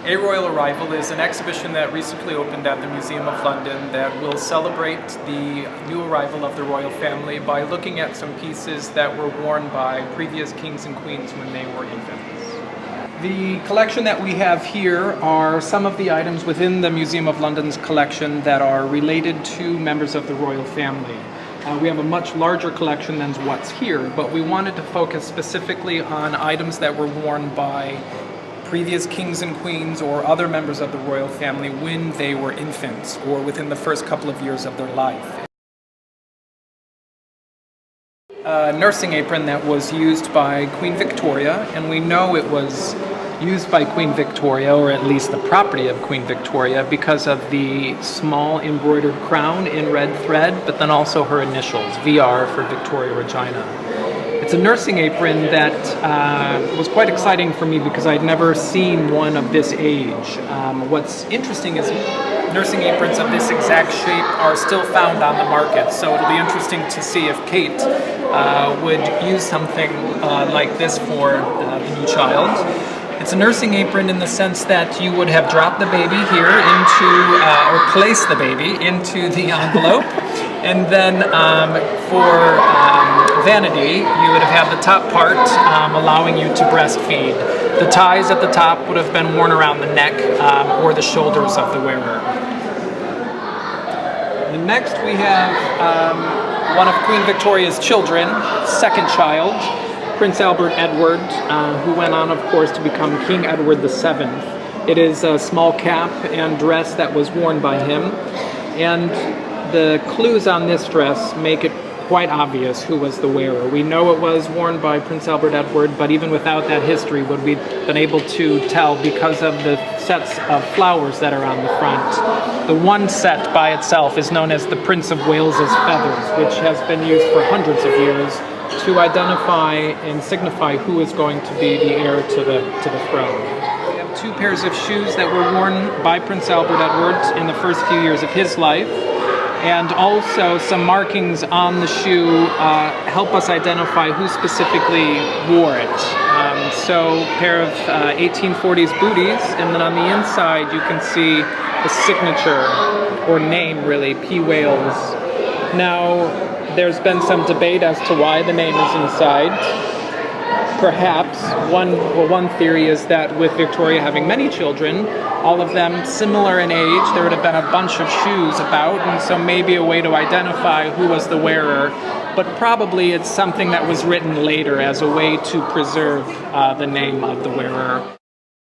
A Royal Arrival is an exhibition that recently opened at the Museum of London that will celebrate the new arrival of the royal family by looking at some pieces that were worn by previous kings and queens when they were infants. The collection that we have here are some of the items within the Museum of London's collection that are related to members of the royal family. We have a much larger collection than what's here, but we wanted to focus specifically on items that were worn by previous kings and queens or other members of the royal family when they were infants or within the first couple of years of their life. A nursing apron that was used by Queen Victoria, and we know it was used by Queen Victoria, or at least the property of Queen Victoria, because of the small embroidered crown in red thread, but then also her initials, VR for Victoria Regina. It's a nursing apron that was quite exciting for me because I'd never seen one of this age. What's interesting is nursing aprons of this exact shape are still found on the market, so it'll be interesting to see if Kate would use something like this for the new child. It's a nursing apron in the sense that you would have dropped the baby here into, or placed the baby into the envelope, and then for vanity, you would have had the top part allowing you to breastfeed. The ties at the top would have been worn around the neck or the shoulders of the wearer. And next we have one of Queen Victoria's children, second child, Prince Albert Edward, who went on, of course, to become King Edward VII. It is a small cap and dress that was worn by him, and the clues on this dress make it quite obvious who was the wearer. We know it was worn by Prince Albert Edward, but even without that history, would we been able to tell because of the sets of flowers that are on the front. The one set by itself is known as the Prince of Wales's feathers, which has been used for hundreds of years to identify and signify who is going to be the heir to the throne. We have two pairs of shoes that were worn by Prince Albert Edward in the first few years of his life, and also some markings on the shoe help us identify who specifically wore it. So a pair of 1840s booties, and then on the inside you can see the signature, or name really, P. Wales. Now, there's been some debate as to why the name is inside. Perhaps one theory is that with Victoria having many children, all of them similar in age, there would have been a bunch of shoes about, and so maybe a way to identify who was the wearer. But probably it's something that was written later as a way to preserve the name of the wearer.